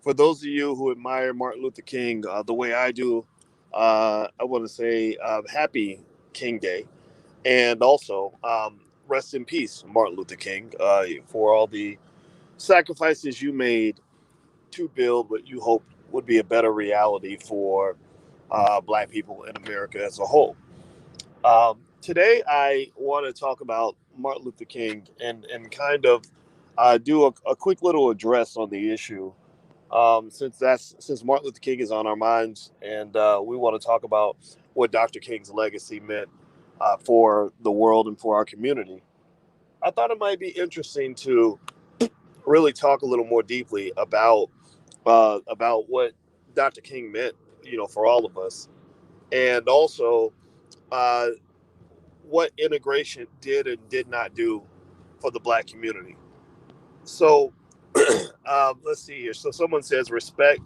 For those of you who admire Martin Luther King the way I do, I want to say happy King Day. And also, rest in peace, Martin Luther King, for all the sacrifices you made to build what you hope would be a better reality for Black people in America as a whole. Today, I want to talk about Martin Luther King and kind of do a quick little address on the issue. Since Martin Luther King is on our minds, and we want to talk about what Dr. King's legacy meant for the world and for our community. I thought it might be interesting to really talk a little more deeply about what Dr. King meant, for all of us, and also uh, what integration did and did not do for the Black community. So let's see here. So someone says respect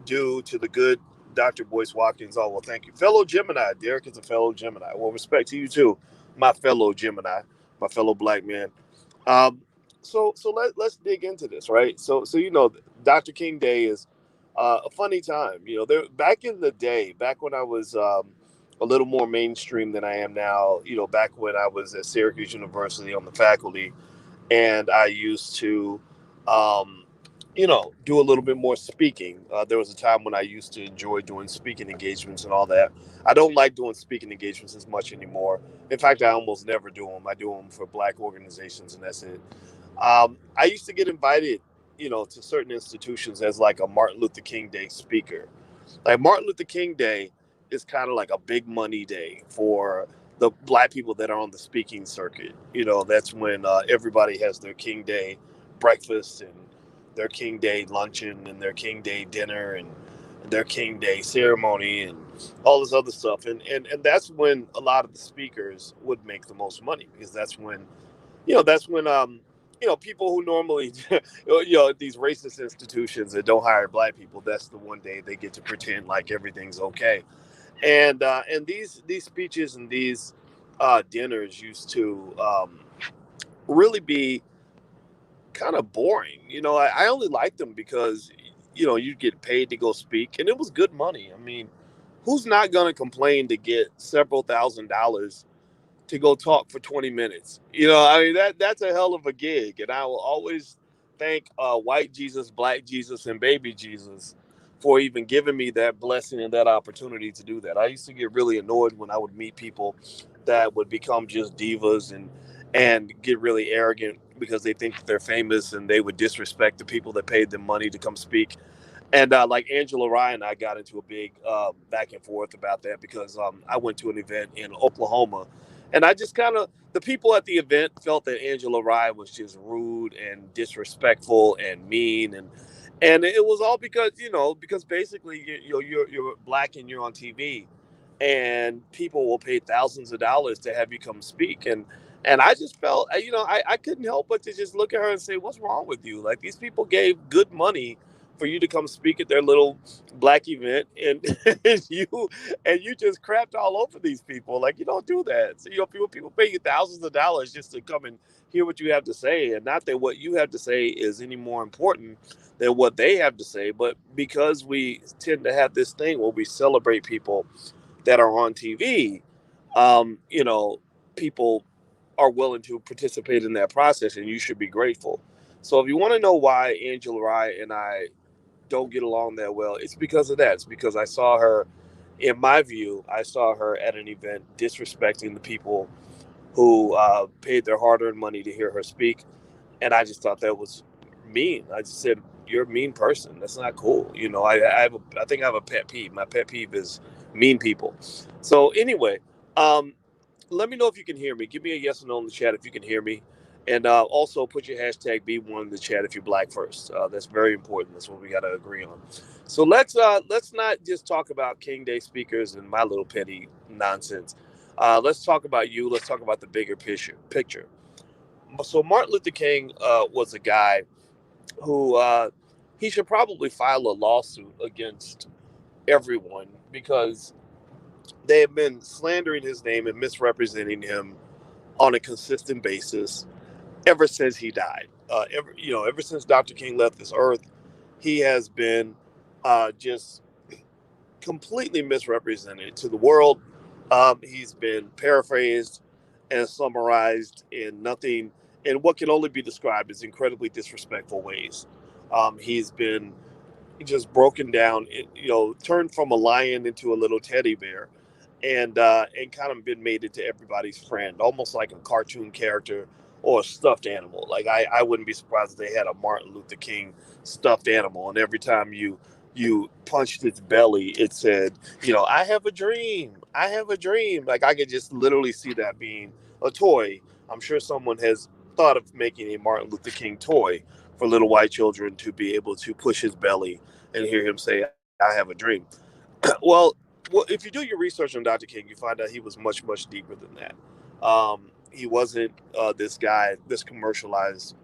due to the good Dr. Boyce Watkins. Oh, well, thank you. Fellow Gemini. Derek is a fellow Gemini. Well, respect to you too, my fellow Gemini, my fellow Black man. Um, let's dig into this, right? So Dr. King Day is a funny time. There back in the day, back when I was a little more mainstream than I am now. Back when I was at Syracuse University on the faculty, and I used to, um, do a little bit more speaking. There was a time when I used to enjoy doing speaking engagements and all that. I don't like doing speaking engagements as much anymore. In fact, I almost never do them. I do them for Black organizations, and that's it. I used to get invited, to certain institutions as like a Martin Luther King Day speaker. Like Martin Luther King Day is kind of like a big money day for the Black people that are on the speaking circuit. That's when everybody has their King Day breakfast and their King Day luncheon and their King Day dinner and their King Day ceremony and all this other stuff. And that's when a lot of the speakers would make the most money, because that's when people who normally these racist institutions that don't hire Black people, that's the one day they get to pretend like everything's okay. And these speeches and these dinners used to really be kind of boring. I only liked them because you get paid to go speak, and it was good money. I mean, who's not going to complain to get several $1,000s to go talk for 20 minutes? I mean, that's a hell of a gig, and I will always thank white Jesus, Black Jesus, and baby Jesus for even giving me that blessing and that opportunity to do that. I used to get really annoyed when I would meet people that would become just divas and get really arrogant because they think that they're famous, and they would disrespect the people that paid them money to come speak. And like Angela Rye and I got into a big back and forth about that, because I went to an event in Oklahoma, and I just kind of, the people at the event felt that Angela Rye was just rude and disrespectful and mean, and it was all because basically you're Black and you're on TV, and people will pay thousands of dollars to have you come speak. And I just felt, I couldn't help but to just look at her and say, what's wrong with you? Like, these people gave good money for you to come speak at their little Black event, and and you just crapped all over these people. Like, you don't do that. So people pay you thousands of dollars just to come and hear what you have to say, and not that what you have to say is any more important than what they have to say, but because we tend to have this thing where we celebrate people that are on TV, people are willing to participate in that process, and you should be grateful. So if you want to know why Angela Rye and I don't get along that well, it's because of that. It's because I saw her, in my view, I saw her at an event disrespecting the people who paid their hard-earned money to hear her speak, and I just thought that was mean. I just said, "You're a mean person. That's not cool." I think I have a pet peeve. My pet peeve is mean people. So anyway, um, let me know if you can hear me. Give me a yes or no in the chat if you can hear me. And also put your hashtag B1 in the chat if you're Black first. That's very important. That's what we got to agree on. So let's not just talk about King Day speakers and my little petty nonsense. Let's talk about you. Let's talk about the bigger picture. So Martin Luther King was a guy who he should probably file a lawsuit against everyone, because they have been slandering his name and misrepresenting him on a consistent basis ever since he died. Ever since Dr. King left this earth, he has been just completely misrepresented to the world. He's been paraphrased and summarized in nothing, in what can only be described as incredibly disrespectful ways. He's been just broken down, turned from a lion into a little teddy bear, and kind of been made into everybody's friend, almost like a cartoon character or a stuffed animal. Like I wouldn't be surprised if they had a Martin Luther King stuffed animal, and every time you punched its belly, it said, I have a dream. I have a dream. Like I could just literally see that being a toy. I'm sure someone has thought of making a Martin Luther King toy for little white children to be able to push his belly and hear him say, I have a dream. well, well, if you do your research on Dr. King, you find out he was much, much deeper than that. He wasn't this guy, this commercialized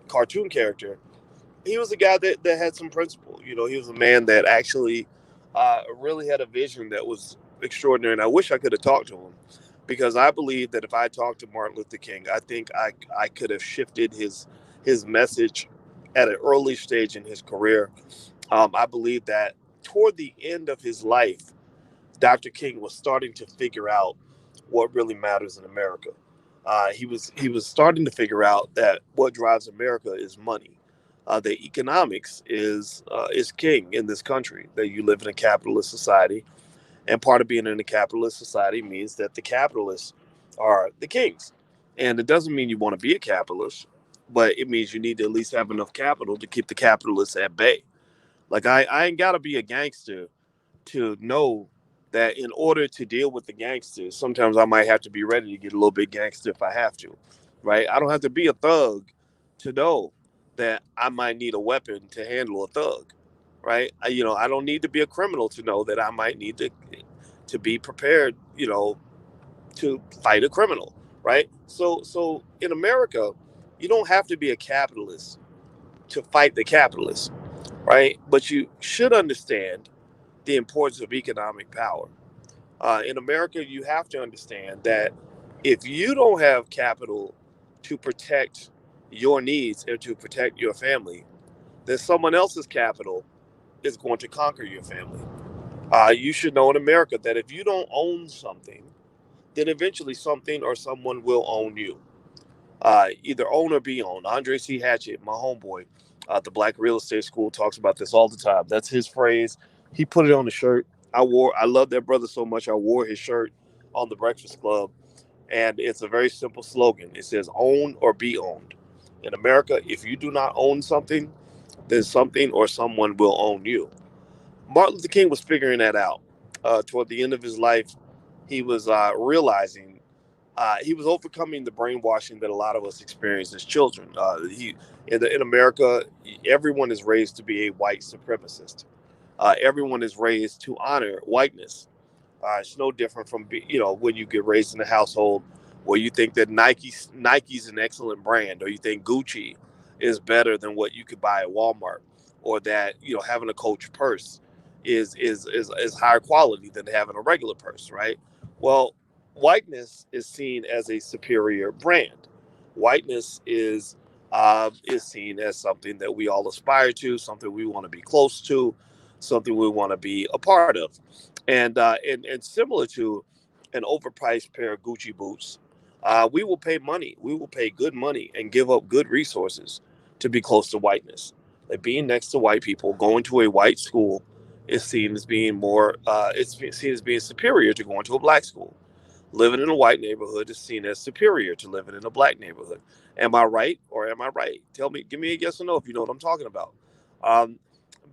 cartoon character. He was a guy that had some principle. He was a man that actually really had a vision that was extraordinary. And I wish I could have talked to him, because I believe that if I talked to Martin Luther King, I think I could have shifted his message at an early stage in his career. I believe that toward the end of his life, Dr. King was starting to figure out what really matters in America. He was starting to figure out that what drives America is money. The economics is king in this country. That you live in a capitalist society, and part of being in a capitalist society means that the capitalists are the kings. And it doesn't mean you want to be a capitalist, but it means you need to at least have enough capital to keep the capitalists at bay. Like I ain't gotta be a gangster to know that in order to deal with the gangsters, sometimes I might have to be ready to get a little bit gangster if I have to, right? I don't have to be a thug to know that I might need a weapon to handle a thug, right? I don't need to be a criminal to know that I might need to be prepared, to fight a criminal, right? So in America, you don't have to be a capitalist to fight the capitalists, right? But you should understand the importance of economic power. In America, you have to understand that if you don't have capital to protect your needs and to protect your family, then someone else's capital is going to conquer your family. You should know in America that if you don't own something, then eventually something or someone will own you. Either own or be owned. Andre C. Hatchett, my homeboy, the Black Real Estate School, talks about this all the time. That's his phrase. He put it on the shirt. I love that brother so much. I wore his shirt on the Breakfast Club, and it's a very simple slogan. It says, "Own or be owned." In America, if you do not own something, then something or someone will own you. Martin Luther King was figuring that out. Toward the end of his life, he was realizing he was overcoming the brainwashing that a lot of us experience as children. In America, everyone is raised to be a white supremacist. Everyone is raised to honor whiteness. It's no different from when you get raised in a household where you think that Nike's an excellent brand, or you think Gucci is better than what you could buy at Walmart, or that having a Coach purse is higher quality than having a regular purse, right? Well, whiteness is seen as a superior brand. Whiteness is seen as something that we all aspire to, something we want to be close to, something we want to be a part of, and similar to an overpriced pair of Gucci boots, we will pay money. We will pay good money and give up good resources to be close to whiteness. Like being next to white people, going to a white school is seen as being more. It's seen as being superior to going to a black school. Living in a white neighborhood is seen as superior to living in a black neighborhood. Am I right or am I right? Tell me, give me a yes or no if you know what I'm talking about. Um,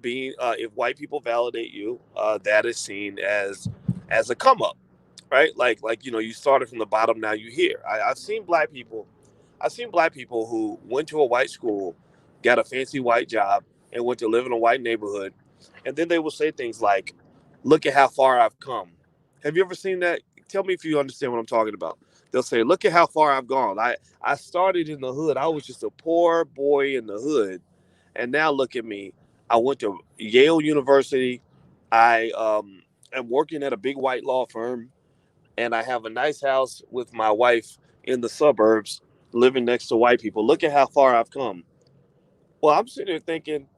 being If white people validate you, that is seen as a come up, right? Like you started from the bottom, now you here. I've seen black people. I've seen black people who went to a white school, got a fancy white job, and went to live in a white neighborhood, and then they will say things like, "Look at how far I've come." Have you ever seen that? Tell me if you understand what I'm talking about. They'll say, "Look at how far I've gone. I started in the hood. I was just a poor boy in the hood, and now look at me. I went to Yale University. I am working at a big white law firm, and I have a nice house with my wife in the suburbs, living next to white people. Look at how far I've come." Well, I'm sitting there thinking,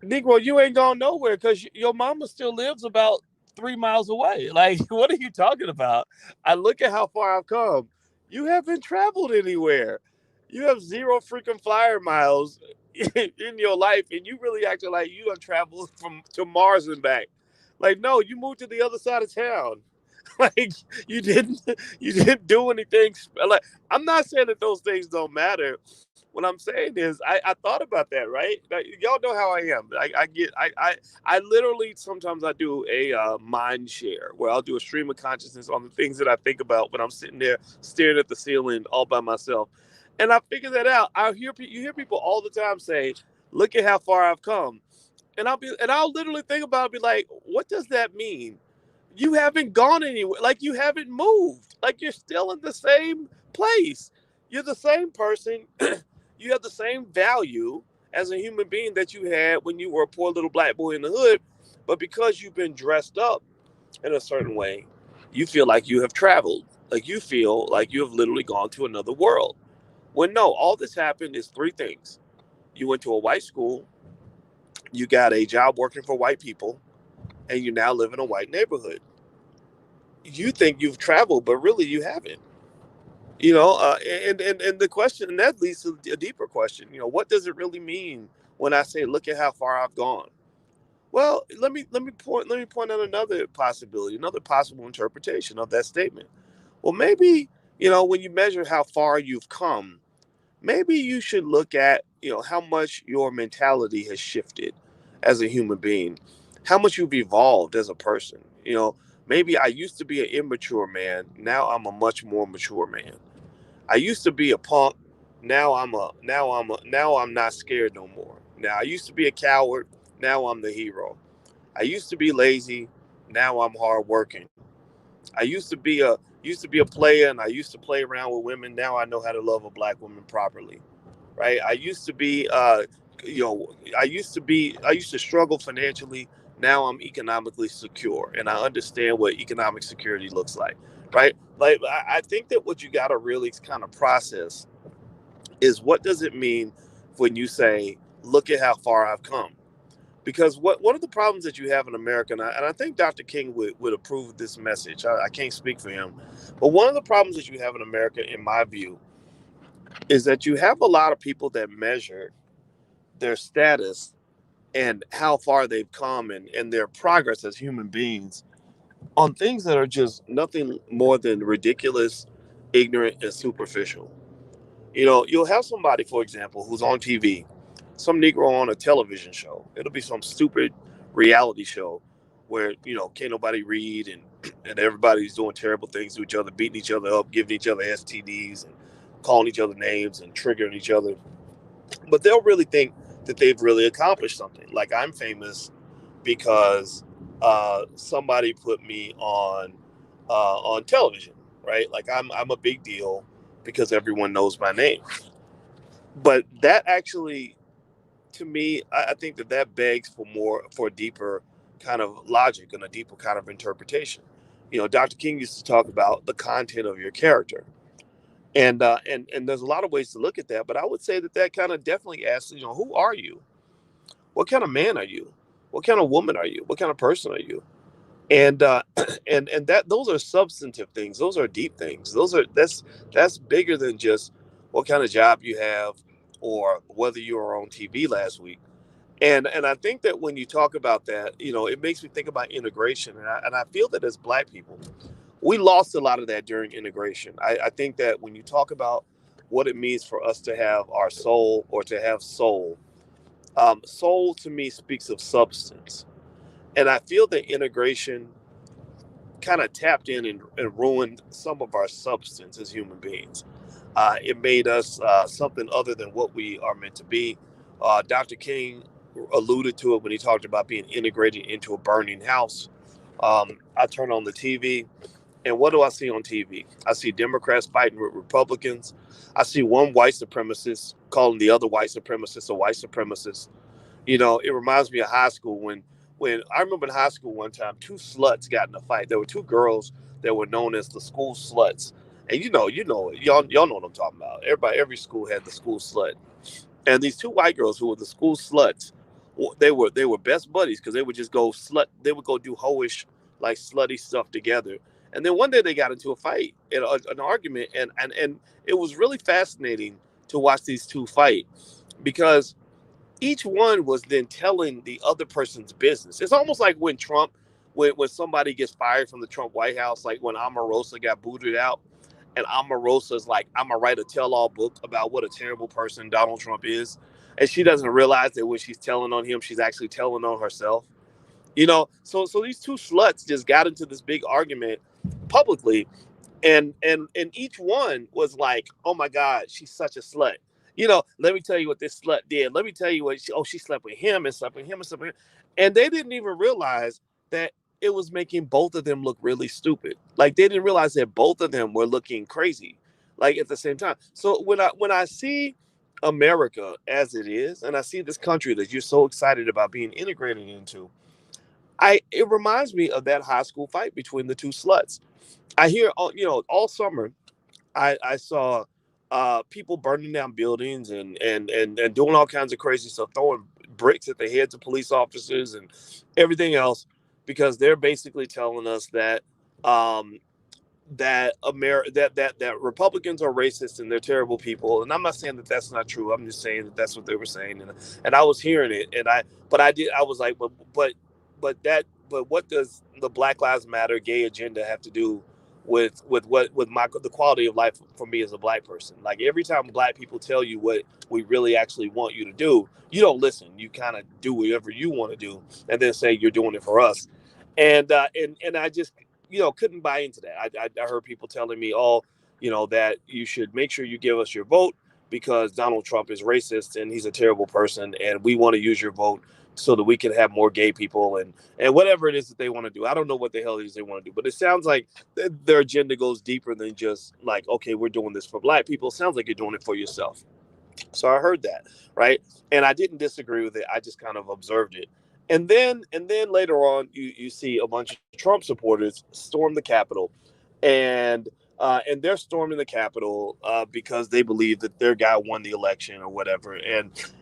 Negro, you ain't going nowhere because your mama still lives about 3 miles away. Like, what are you talking about? I look at how far I've come. You haven't traveled anywhere. You have zero freaking flyer miles in your life, and you really acting like you have traveled from to Mars and back. Like, no, you moved to the other side of town. Like, you didn't do anything. Like, I'm not saying that those things don't matter. What I'm saying is, I thought about that, right? Like, y'all know how I am. I literally sometimes I do a mind share where I'll do a stream of consciousness on the things that I think about when I'm sitting there staring at the ceiling all by myself, and I figure that out. You hear people all the time say, "Look at how far I've come," and I'll literally think about it, be like, "What does that mean?" You haven't gone anywhere. Like, you haven't moved. Like, you're still in the same place. You're the same person. You have the same value as a human being that you had when you were a poor little black boy in the hood. But because you've been dressed up in a certain way, you feel like you have traveled. Like, you feel like you have literally gone to another world. When no, all this happened is three things. You went to a white school, you got a job working for white people, and you now live in a white neighborhood. You think you've traveled, but really you haven't. And the question, and that leads to a deeper question. What does it really mean when I say, "Look at how far I've gone"? Well, let me point out another possibility, another possible interpretation of that statement. Well, maybe when you measure how far you've come, maybe you should look at how much your mentality has shifted as a human being, how much you've evolved as a person. Maybe I used to be an immature man, now I'm a much more mature man. I used to be a punk, now I'm not scared no more. Now I used to be a coward, now I'm the hero. I used to be lazy, now I'm hardworking. I used to be a player, and I used to play around with women. Now I know how to love a black woman properly, right? I used to struggle financially. Now I'm economically secure, and I understand what economic security looks like, right? Like, I think that what you got to really kind of process is, what does it mean when you say, "Look at how far I've come"? Because one of the problems that you have in America, and I think Dr. King would approve of this message. I can't speak for him, but one of the problems that you have in America, in my view, is that you have a lot of people that measure their status and how far they've come, and their progress as human beings on things that are just nothing more than ridiculous, ignorant, and superficial. You'll have somebody, for example, who's on TV, some Negro on a television show. It'll be some stupid reality show where, can't nobody read, and everybody's doing terrible things to each other, beating each other up, giving each other STDs, and calling each other names and triggering each other. But they'll really think that they've really accomplished something. Like, I'm famous because somebody put me on television, right? Like, I'm a big deal because everyone knows my name. But that actually, to me, I think that begs for a deeper kind of logic and a deeper kind of interpretation. Dr. King used to talk about the content of your character, and there's a lot of ways to look at that. But I would say that kind of definitely asks, who are you? What kind of man are you? What kind of woman are you? What kind of person are you? And and that those are substantive things. Those are deep things. That's bigger than just what kind of job you have or whether you were on TV last week. And I think that when you talk about that, it makes me think about integration. And I feel that as Black people, we lost a lot of that during integration. I think that when you talk about what it means for us to have our soul, or to have soul, soul to me speaks of substance. And I feel that integration kind of tapped in and ruined some of our substance as human beings. It made us something other than what we are meant to be. Dr. King alluded to it when he talked about being integrated into a burning house. I turn on the TV, and what do I see on TV? I see Democrats fighting with Republicans. I see one white supremacist calling the other white supremacist a white supremacist. It reminds me of high school, when I remember in high school one time, two sluts got in a fight. There were two girls that were known as the school sluts. And y'all know what I'm talking about. Every school had the school slut. And these two white girls who were the school sluts They were best buddies because they would just go they would go do hoish, like slutty stuff together. And then one day they got into a fight, an argument, and it was really fascinating to watch these two fight because each one was then telling the other person's business. It's almost like when when somebody gets fired from the Trump White House, like when Omarosa got booted out, and Omarosa's like, I'm gonna write a tell-all book about what a terrible person Donald Trump is, and she doesn't realize that when she's telling on him, she's actually telling on herself. So these two sluts just got into this big argument publicly, and each one was like, oh my god, she's such a slut. Let me tell you what this slut did. Let me tell you what she slept with him and slept with him and slept with him. And they didn't even realize that it was making both of them look really stupid. Like they didn't realize that both of them were looking crazy, like at the same time. So when I see America as it is, and I see this country that you're so excited about being integrated into, it reminds me of that high school fight between the two sluts. I hear all summer I saw people burning down buildings and doing all kinds of crazy stuff, throwing bricks at the heads of police officers and everything else, because they're basically telling us that um, that Republicans are racist and they're terrible people. And I'm not saying that that's not true. I'm just saying that that's what they were saying, and I was hearing it, I was like, but what does the Black Lives Matter gay agenda have to do with the quality of life for me as a black person? Like every time black people tell you what we really actually want you to do, you don't listen. You kind of do whatever you want to do, and then say you're doing it for us. And I just couldn't buy into that. I heard people telling me, oh, that you should make sure you give us your vote because Donald Trump is racist and he's a terrible person, and we want to use your vote so that we can have more gay people and whatever it is that they want to do. I don't know what the hell it is they want to do, but it sounds like their agenda goes deeper than just like, okay, we're doing this for black people. It sounds like you're doing it for yourself. So I heard that, right? And I didn't disagree with it. I just kind of observed it. And then later on, you see a bunch of Trump supporters storm the Capitol, and they're storming the Capitol because they believe that their guy won the election or whatever.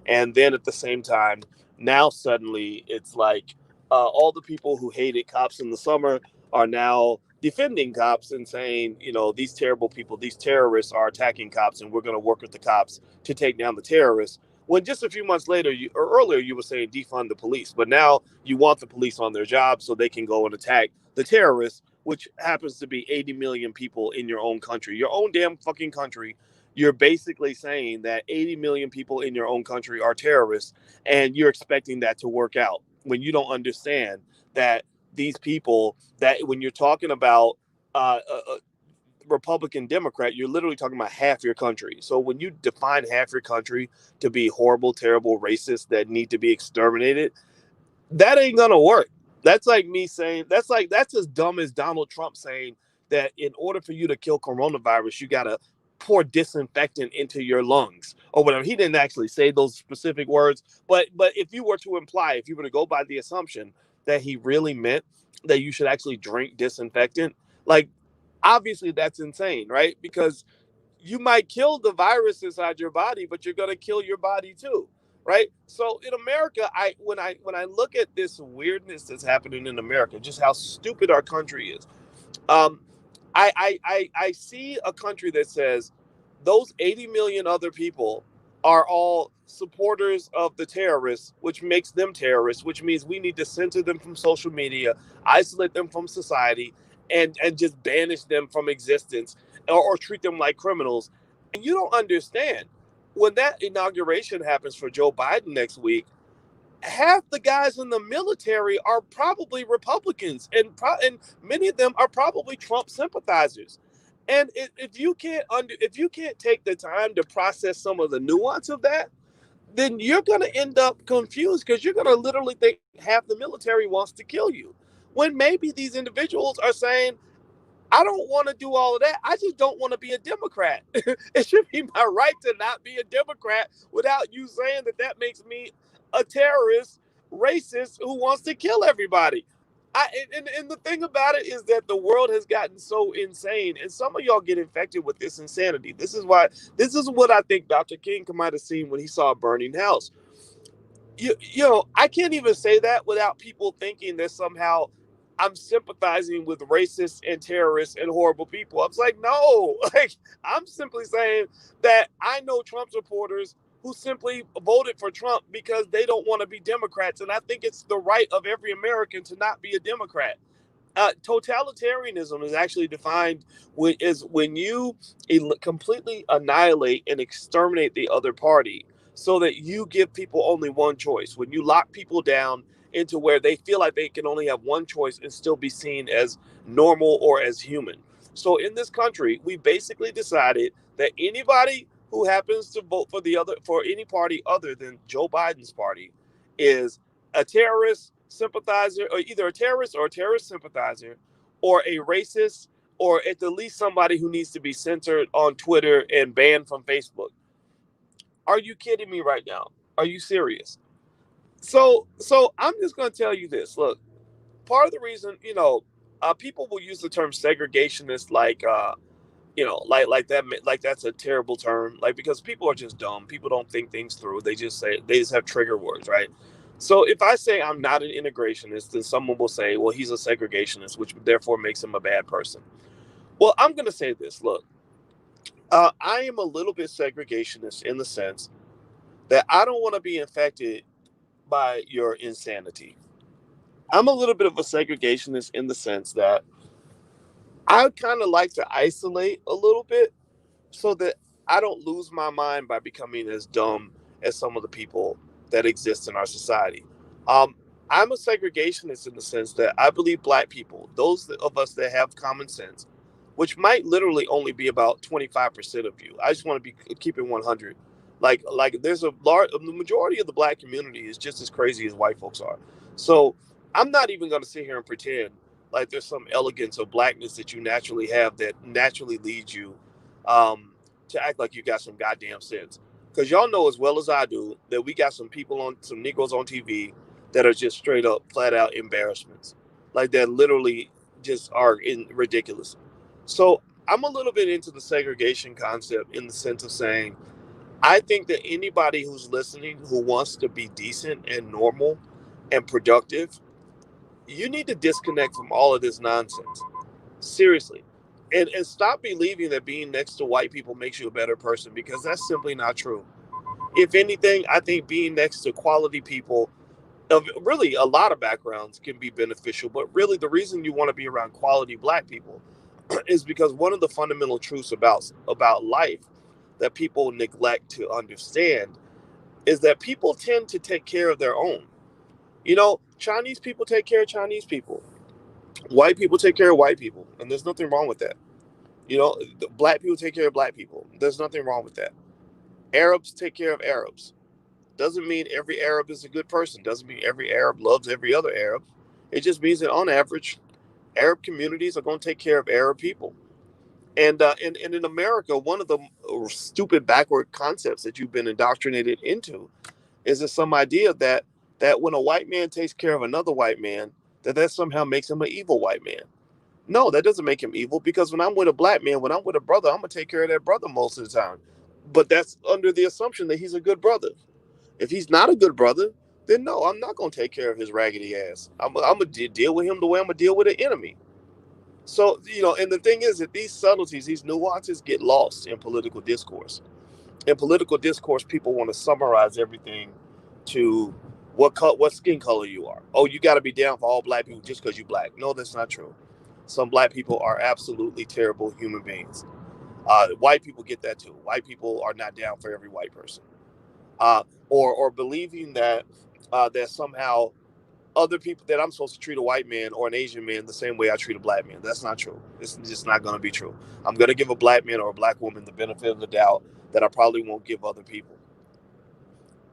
And then at the same time, now suddenly it's like all the people who hated cops in the summer are now defending cops and saying, these terrible people, these terrorists are attacking cops, and we're going to work with the cops to take down the terrorists. When just a few months later, or earlier, you were saying defund the police, but now you want the police on their job so they can go and attack the terrorists, which happens to be 80 million people in your own country, your own damn fucking country. You're basically saying that 80 million people in your own country are terrorists, and you're expecting that to work out when you don't understand that these people, that when you're talking about Republican, Democrat, you're literally talking about half your country. So when you define half your country to be horrible, terrible, racist that need to be exterminated, that ain't gonna work. That's like me saying that's as dumb as Donald Trump saying that in order for you to kill coronavirus, you gotta pour disinfectant into your lungs or whatever. He didn't actually say those specific words, but if you were to imply, if you were to go by the assumption that he really meant that you should actually drink disinfectant, like obviously that's insane, right? Because you might kill the virus inside your body, but you're going to kill your body too, right? So in America, when I look at this weirdness that's happening in America, just how stupid our country is, um, I see a country that says those 80 million other people are all supporters of the terrorists, which makes them terrorists, which means we need to censor them from social media, isolate them from society, and just banish them from existence, or treat them like criminals. And you don't understand when that inauguration happens for Joe Biden next week, half the guys in the military are probably Republicans, and many of them are probably Trump sympathizers. And if you can't take the time to process some of the nuance of that, then you're going to end up confused because you're going to literally think half the military wants to kill you, when maybe these individuals are saying, I don't want to do all of that. I just don't want to be a Democrat. It should be my right to not be a Democrat without you saying that that makes me a terrorist, racist who wants to kill everybody. And the thing about it is that the world has gotten so insane, and some of y'all get infected with this insanity. This is what I think Dr. King might have seen when he saw a burning house. I can't even say that without people thinking that somehow I'm sympathizing with racists and terrorists and horrible people. I was like, no, like I'm simply saying that I know Trump supporters who simply voted for Trump because they don't want to be Democrats, and I think it's the right of every American to not be a Democrat. Totalitarianism is actually defined when you completely annihilate and exterminate the other party so that you give people only one choice. When you lock people down into where they feel like they can only have one choice and still be seen as normal or as human. So in this country, we basically decided that anybody who happens to vote for any party other than Joe Biden's party is a terrorist sympathizer, or either a terrorist or a terrorist sympathizer, or a racist, or at the least somebody who needs to be censored on Twitter and banned from Facebook. Are you kidding me right now? Are you serious? So I'm just going to tell you this. Look, part of the reason, people will use the term segregationist like that, like that's a terrible term, like because people are just dumb. People don't think things through. They just have trigger words, right? So if I say I'm not an integrationist, then someone will say, well, he's a segregationist, which therefore makes him a bad person. Well, I'm going to say this. Look, I am a little bit segregationist in the sense that I don't want to be infected by your insanity. I'm a little bit of a segregationist in the sense that I kind of like to isolate a little bit so that I don't lose my mind by becoming as dumb as some of the people that exist in our society. Um, I'm a segregationist in the sense that I believe black people, those of us that have common sense, which might literally only be about 25% of you. I just want to be keeping 100. Like there's the majority of the black community is just as crazy as white folks are. So I'm not even going to sit here and pretend like there's some elegance of blackness that you naturally have that naturally leads you um, to act like you got some goddamn sense. Because y'all know as well as I do that we got some Negroes on TV that are just straight up, flat out embarrassments. Like that literally just are ridiculous. So I'm a little bit into the segregation concept in the sense of saying, I think that anybody who's listening who wants to be decent and normal and productive, you need to disconnect from all of this nonsense. Seriously. And stop believing that being next to white people makes you a better person because that's simply not true. If anything, I think being next to quality people of really a lot of backgrounds can be beneficial. But really, the reason you want to be around quality black people is because one of the fundamental truths about life that people neglect to understand is that people tend to take care of their own. Chinese people take care of Chinese people. White people take care of white people, and there's nothing wrong with that. Black people take care of black people. There's nothing wrong with that. Arabs take care of Arabs. Doesn't mean every Arab is a good person. Doesn't mean every Arab loves every other Arab. It just means that on average, Arab communities are going to take care of Arab people. And in America, one of the stupid backward concepts that you've been indoctrinated into is this some idea that when a white man takes care of another white man, that somehow makes him an evil white man. No, that doesn't make him evil because when I'm with a black man, when I'm with a brother, I'm gonna take care of that brother most of the time. But that's under the assumption that he's a good brother. If he's not a good brother, then no, I'm not gonna take care of his raggedy ass. I'm gonna deal with him the way I'm gonna deal with an enemy. So and the thing is that these subtleties, these nuances, get lost in political discourse. In political discourse, people want to summarize everything to what skin color you are. Oh, you got to be down for all black people just because you black. No, that's not true. Some black people are absolutely terrible human beings. White people get that too. White people are not down for every white person. Or believing that somehow other people that I'm supposed to treat a white man or an Asian man the same way I treat a black man. That's not true. It's just not going to be true. I'm going to give a black man or a black woman the benefit of the doubt that I probably won't give other people.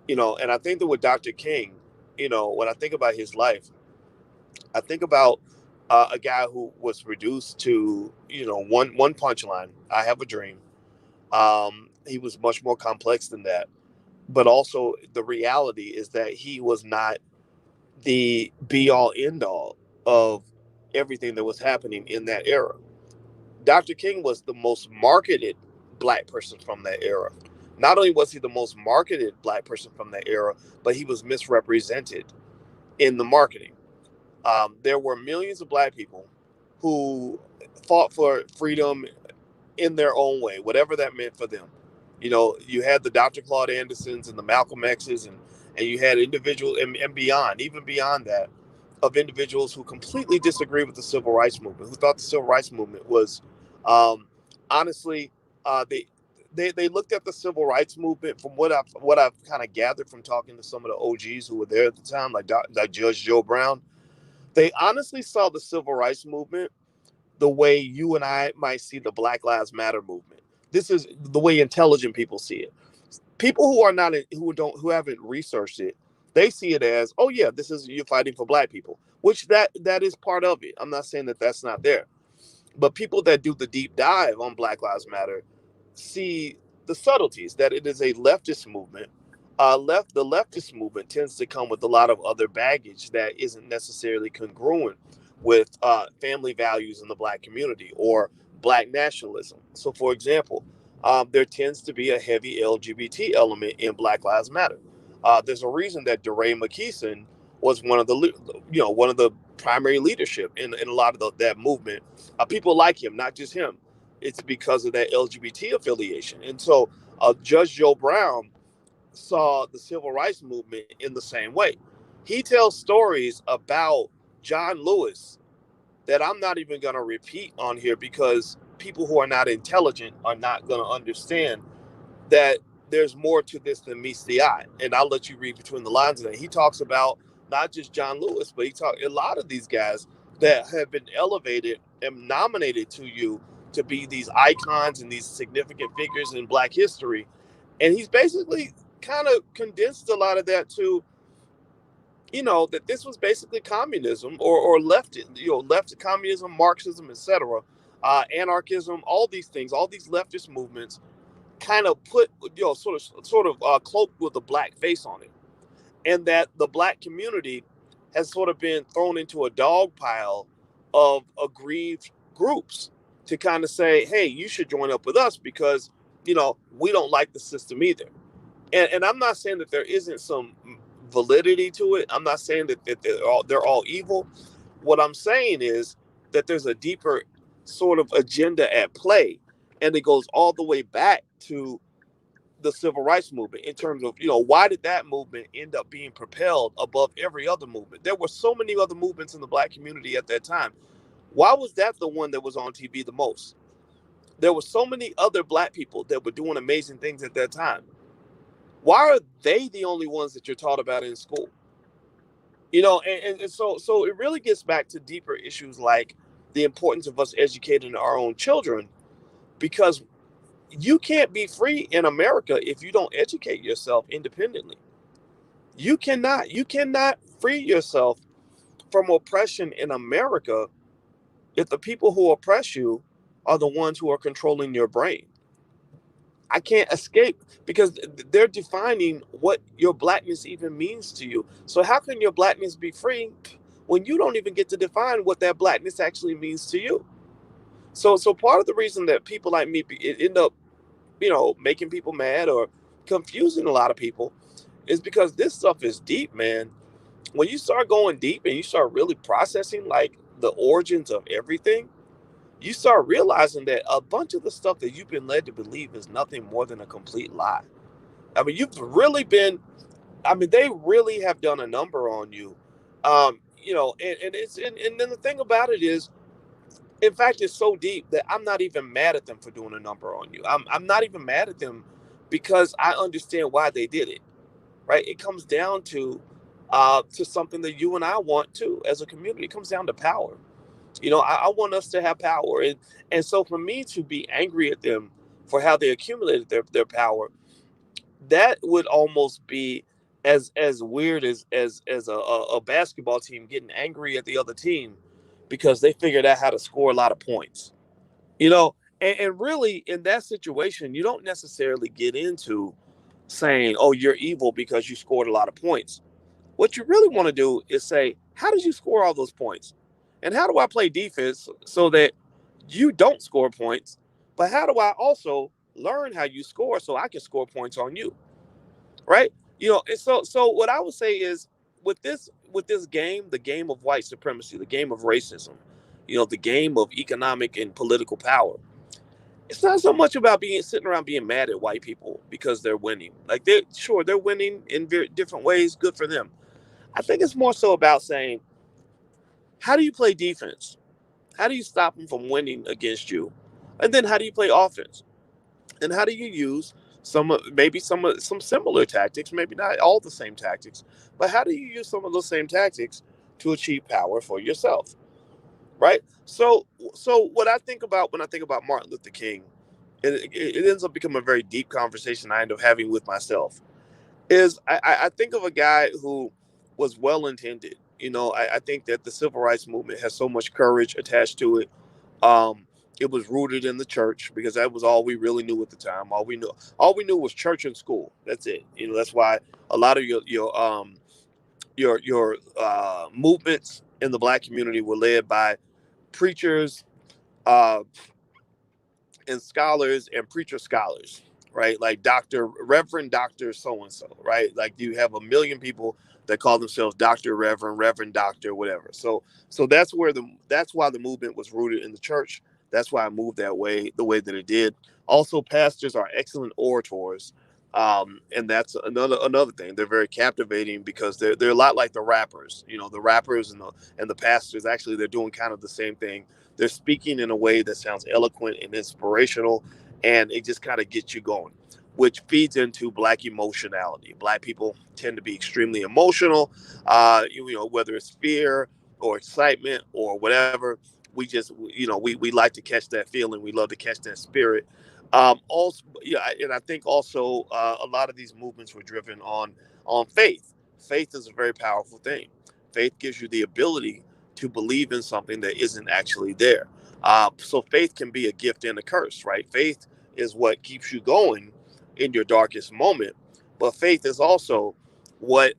And I think that with Dr. King, when I think about his life, I think about a guy who was reduced to, one punchline. I have a dream. He was much more complex than that. But also the reality is that he was not the be all end all of everything that was happening in that era. Dr. King was the most marketed black person from that era. Not only was he the most marketed black person from that era, but he was misrepresented in the marketing. There were millions of black people who fought for freedom in their own way, whatever that meant for them. You know, you had the Dr. Claude Andersons and the Malcolm X's, and you had individuals and beyond, even beyond that, of individuals who completely disagree with the civil rights movement, who thought the civil rights movement was, um, honestly, they looked at the civil rights movement from what I've kind of gathered from talking to some of the OGs who were there at the time, like Judge Joe Brown. They honestly saw the civil rights movement the way you and I might see the Black Lives Matter movement. This is the way intelligent people see it. People who are not who haven't researched it, they see it as, oh yeah, this is you fighting for black people, which that is part of it. I'm not saying that that's not there, but people that do the deep dive on Black Lives Matter see the subtleties that it is a leftist movement. The leftist movement tends to come with a lot of other baggage that isn't necessarily congruent with family values in the black community or black nationalism. So, for example, there tends to be a heavy LGBT element in Black Lives Matter. There's a reason that DeRay McKeeson was one of the primary leadership in a lot of that movement. People like him, not just him. It's because of that LGBT affiliation. And so Judge Joe Brown saw the civil rights movement in the same way. He tells stories about John Lewis that I'm not even going to repeat on here because people who are not intelligent are not going to understand that there's more to this than meets the eye. And I'll let you read between the lines of that. He talks about not just John Lewis, but he talks a lot of these guys that have been elevated and nominated to you to be these icons and these significant figures in black history. And he's basically kind of condensed a lot of that to, that this was basically communism or left, left communism, Marxism, etc., anarchism, all these things, all these leftist movements kind of put, sort of cloaked with a black face on it. And that the black community has sort of been thrown into a dog pile of aggrieved groups to kind of say, hey, you should join up with us because, we don't like the system either. And I'm not saying that there isn't some validity to it. I'm not saying that they're all evil. What I'm saying is that there's a deeper sort of agenda at play, and it goes all the way back to the civil rights movement in terms of, why did that movement end up being propelled above every other movement? There were so many other movements in the black community at that time. Why was that the one that was on TV the most? There were so many other black people that were doing amazing things at that time. Why are they the only ones that you're taught about in school? And so it really gets back to deeper issues like the importance of us educating our own children, because you can't be free in America if you don't educate yourself independently. You cannot free yourself from oppression in America if the people who oppress you are the ones who are controlling your brain. I can't escape because they're defining what your blackness even means to you. So how can your blackness be free when you don't even get to define what that blackness actually means to you? So part of the reason that people like me end up, making people mad or confusing a lot of people is because this stuff is deep, man. When you start going deep and you start really processing like the origins of everything, you start realizing that a bunch of the stuff that you've been led to believe is nothing more than a complete lie. I mean, they really have done a number on you. And then the thing about it is, in fact, it's so deep that I'm not even mad at them for doing a number on you. I'm not even mad at them because I understand why they did it. Right? It comes down to something that you and I want too as a community. It comes down to power. I want us to have power, and so for me to be angry at them for how they accumulated their power, that would almost be as weird as a basketball team getting angry at the other team because they figured out how to score a lot of points. And really in that situation, you don't necessarily get into saying, "Oh, you're evil because you scored a lot of points." What you really want to do is say, how did you score all those points? And how do I play defense so that you don't score points? But how do I also learn how you score so I can score points on you, right? And so what I would say is with this game, the game of white supremacy, the game of racism, the game of economic and political power. It's not so much about being sitting around being mad at white people because they're winning. Like they're winning in very different ways. Good for them. I think it's more so about saying, how do you play defense? How do you stop them from winning against you? And then how do you play offense? And how do you use some similar tactics, maybe not all the same tactics, but how do you use some of those same tactics to achieve power for yourself, right? So what I think about when I think about Martin Luther King, it ends up becoming a very deep conversation I end up having with myself. Is I think of a guy who was well intended. I think that the civil rights movement has so much courage attached to it. um, it was rooted in the church because that was all we really knew at the time. All we knew was church and school. That's it. That's why a lot of your movements in the black community were led by preachers, uh, and scholars and preacher scholars, right? Like Reverend Doctor so and so, right? Like you have a million people that call themselves Doctor, Reverend Doctor, whatever. So that's why the movement was rooted in the church. That's why I moved that way, the way that it did. Also, pastors are excellent orators. And that's another thing. They're very captivating because they're a lot like the rappers. The rappers and the pastors, actually, they're doing kind of the same thing. They're speaking in a way that sounds eloquent and inspirational, and it just kind of gets you going, which feeds into black emotionality. Black people tend to be extremely emotional, whether it's fear or excitement or whatever. We like to catch that feeling. We love to catch that spirit. Also, yeah, and I think also a lot of these movements were driven on faith. Faith is a very powerful thing. Faith gives you the ability to believe in something that isn't actually there. So faith can be a gift and a curse, right? Faith is what keeps you going in your darkest moment, but faith is also what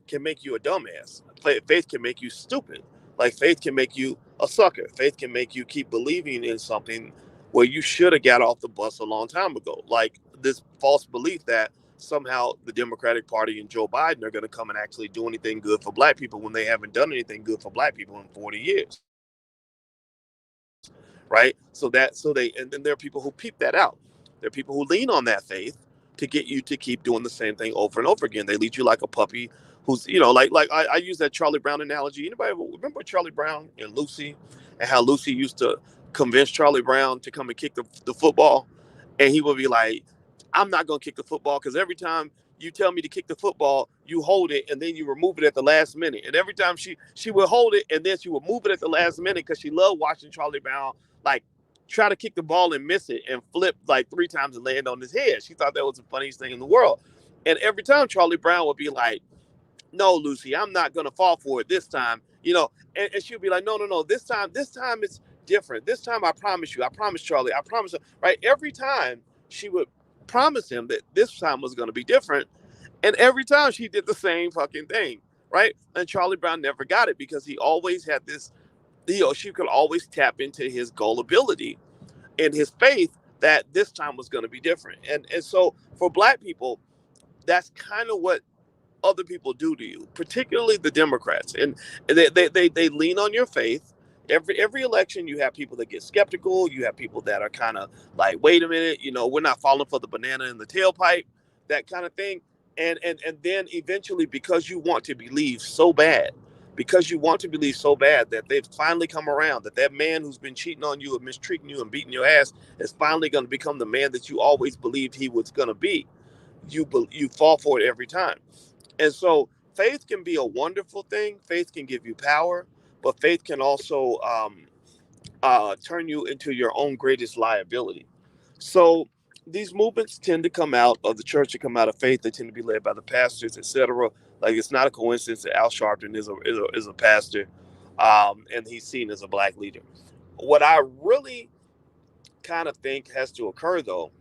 can make you a dumbass. Faith can make you stupid. Like faith can make you a sucker. Faith can make you keep believing in something where you should have got off the bus a long time ago. Like this false belief that somehow the Democratic Party and Joe Biden are going to come and actually do anything good for black people when they haven't done anything good for black people in 40 years. Right? And then there are people who peep that out. There are people who lean on that faith to get you to keep doing the same thing over and over again. They lead you like a puppy who's, I use that Charlie Brown analogy. Anybody remember Charlie Brown and Lucy, and how Lucy used to convince Charlie Brown to come and kick the football? And he would be like, I'm not going to kick the football because every time you tell me to kick the football, you hold it and then you remove it at the last minute. And every time she would hold it and then she would move it at the last minute because she loved watching Charlie Brown like try to kick the ball and miss it and flip like 3 times and land on his head. She thought that was the funniest thing in the world. And every time Charlie Brown would be like, no, Lucy, I'm not going to fall for it this time, and she'll be like, no, this time it's different. This time, I promise you, I promise Charlie, I promise her, right? Every time she would promise him that this time was going to be different. And every time she did the same fucking thing, right? And Charlie Brown never got it because he always had this, she could always tap into his gullibility and his faith that this time was going to be different. And so for black people, that's kind of what other people do to you, particularly the Democrats, and they lean on your faith. Every election, you have people that get skeptical. You have people that are kind of like, wait a minute, we're not falling for the banana in the tailpipe, that kind of thing. And then eventually, because you want to believe so bad that they've finally come around, that man who's been cheating on you and mistreating you and beating your ass is finally going to become the man that you always believed he was going to be. You fall for it every time. And so faith can be a wonderful thing. Faith can give you power, but faith can also turn you into your own greatest liability. So these movements tend to come out of the church, to come out of faith. They tend to be led by the pastors, etc. Like it's not a coincidence that Al Sharpton is a pastor, and he's seen as a black leader. What I really kind of think has to occur, though,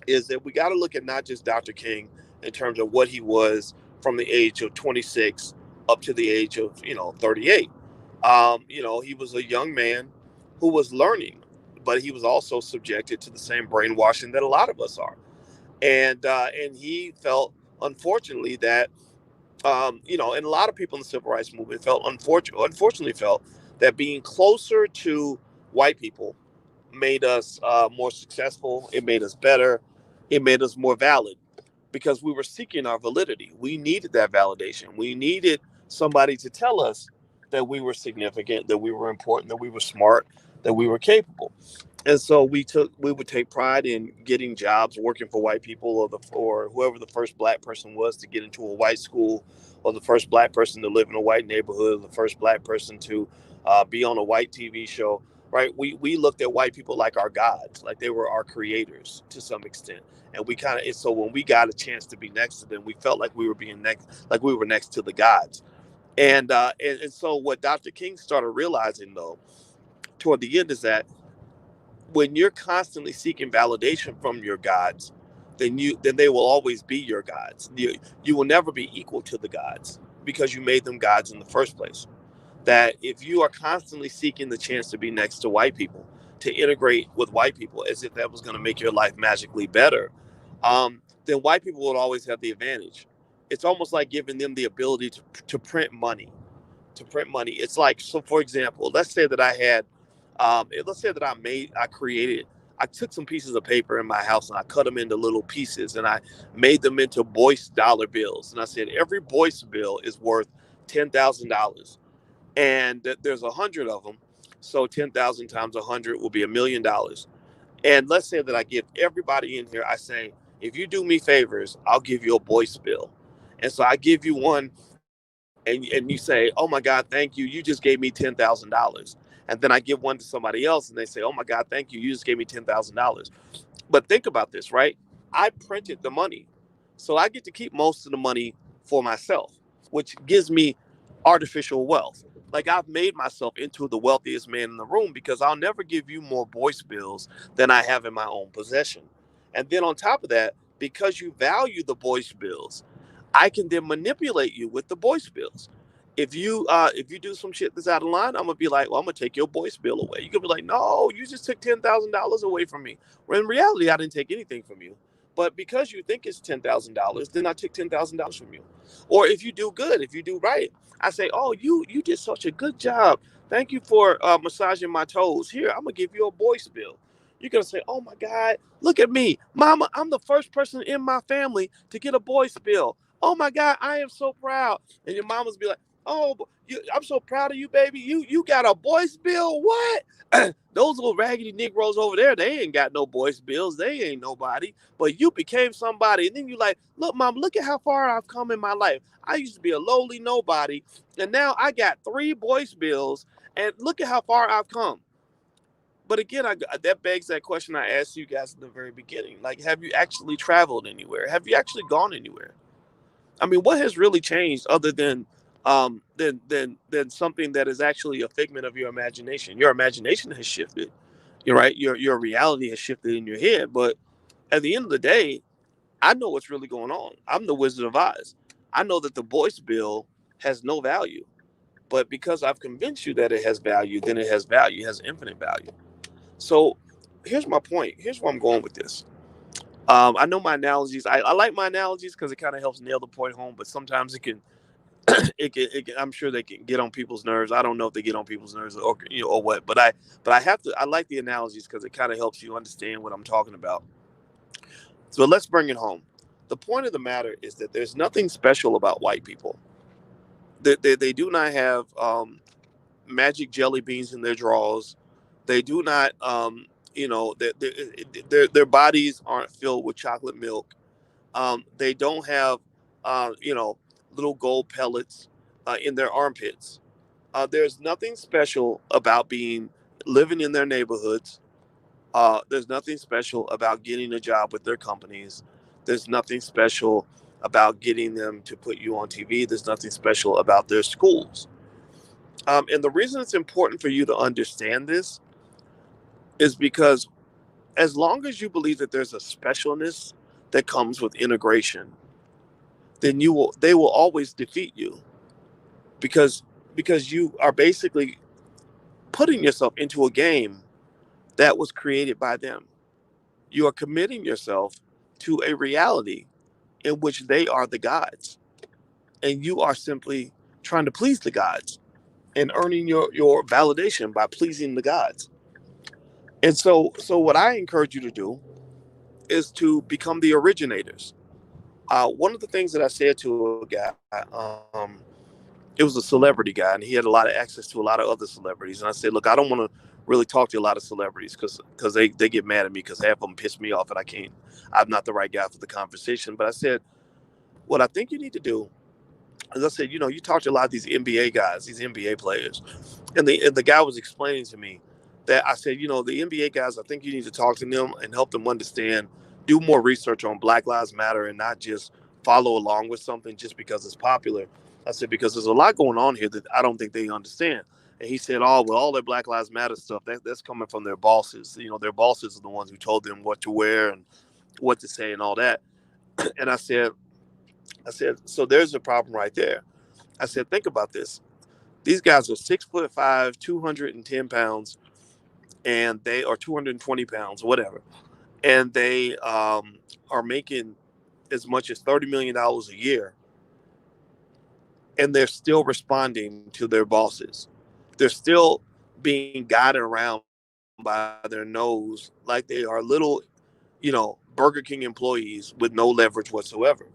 is that we got to look at not just Dr. King in terms of what he was from the age of 26 up to the age of 38. He was a young man who was learning. but he was also subjected to the same brainwashing that a lot of us are. And he felt, unfortunately, that and a lot of people in the civil rights movement felt unfortunately felt that being closer to white people made us more successful. It made us better. It made us more valid because we were seeking our validity. We needed that validation. We needed somebody to tell us that we were significant, that we were important, that we were smart, that we were capable. And so we would take pride in getting jobs working for white people, or whoever the first black person was to get into a white school, or the first black person to live in a white neighborhood, or the first black person to be on a white TV show. Right? We looked at white people like our gods, like they were our creators to some extent. And we kind of so when we got a chance to be next to them, we felt like we were being next, like we were next to the gods. And so what Dr. King started realizing though toward the end is that when you're constantly seeking validation from your gods, then they will always be your gods. You will never be equal to the gods because you made them gods in the first place. That if you are constantly seeking the chance to be next to white people, to integrate with white people as if that was going to make your life magically better, then white people would always have the advantage. It's almost like giving them the ability to print money. To print money. It's like, so for example, let's say that I had let's say that I created, I took some pieces of paper in my house and I cut them into little pieces and I made them into Boyce dollar bills. And I said, every Boyce bill is worth $10,000 and there's 100 of them. So 10,000 times 100 will be $1,000,000. And let's say that I give everybody in here, I say, if you do me favors, I'll give you a Boyce bill. And so I give you one and you say, oh my God, thank you. You just gave me $10,000. And then I give one to somebody else and they say, oh my God, thank you. You just gave me $10,000. But think about this, right? I printed the money. So I get to keep most of the money for myself, which gives me artificial wealth. Like I've made myself into the wealthiest man in the room because I'll never give you more Boyce bills than I have in my own possession. And then on top of that, because you value the Boyce bills, I can then manipulate you with the Boyce bills. If you do some shit that's out of line, I'm gonna be like, well, I'm gonna take your Boyce bill away. You could be like, no, you just took $10,000 away from me. When in reality, I didn't take anything from you. But because you think it's $10,000, then I took $10,000 from you. Or if you do good, if you do right, I say, oh, you did such a good job. Thank you for massaging my toes. Here, I'm gonna give you a Boyce bill. You're gonna say, oh my God, look at me, Mama. I'm the first person in my family to get a Boyce bill. Oh my God, I am so proud. And your mama's be like, oh, I'm so proud of you, baby. You got a Boyce bill? What? Those little raggedy Negroes over there, they ain't got no Boyce bills. They ain't nobody. But you became somebody. And then you like, look, Mom, look at how far I've come in my life. I used to be a lowly nobody. And now I got 3 Boyce bills. And look at how far I've come. But again, that begs that question I asked you guys in the very beginning. Like, have you actually traveled anywhere? Have you actually gone anywhere? I mean, what has really changed other than something that is actually a figment of your imagination? Your imagination has shifted. You're right. Your reality has shifted in your head. But at the end of the day, I know what's really going on. I'm the Wizard of Oz. I know that the Boyce bill has no value. But because I've convinced you that it has value, then it has value. It has infinite value. So here's my point. Here's where I'm going with this. I know my analogies. I like my analogies because it kind of helps nail the point home. But sometimes I'm sure they can get on people's nerves. I don't know if they get on people's nerves or what. But I have to. I like the analogies because it kind of helps you understand what I'm talking about. So let's bring it home. The point of the matter is that there's nothing special about white people. They do not have magic jelly beans in their drawers. They do not, their bodies aren't filled with chocolate milk. They don't have, little gold pellets in their armpits. There's nothing special about living in their neighborhoods. There's nothing special about getting a job with their companies. There's nothing special about getting them to put you on TV. There's nothing special about their schools. And the reason it's important for you to understand this is because as long as you believe that there's a specialness that comes with integration, then they will always defeat you because you are basically putting yourself into a game that was created by them. You are committing yourself to a reality in which they are the gods, and you are simply trying to please the gods and earning your validation by pleasing the gods. And so what I encourage you to do is to become the originators. One of the things that I said to a guy, it was a celebrity guy, and he had a lot of access to a lot of other celebrities. And I said, look, I don't want to really talk to a lot of celebrities because they get mad at me because half of them piss me off, and I'm not the right guy for the conversation. But I said, what I think you need to do, as I said, you talk to a lot of these NBA guys, these NBA players, and the guy was explaining to me that I said, the NBA guys, I think you need to talk to them and help them understand, do more research on Black Lives Matter and not just follow along with something just because it's popular. I said, because there's a lot going on here that I don't think they understand. And he said, oh, well, all their Black Lives Matter stuff, that's coming from their bosses. Their bosses are the ones who told them what to wear and what to say and all that. And I said, so there's a problem right there. I said, think about this. These guys are 6'5", 210 pounds, and they are 220 pounds, whatever. And they are making as much as $30 million a year, and they're still responding to their bosses. They're still being guided around by their nose like they are little, Burger King employees with no leverage whatsoever.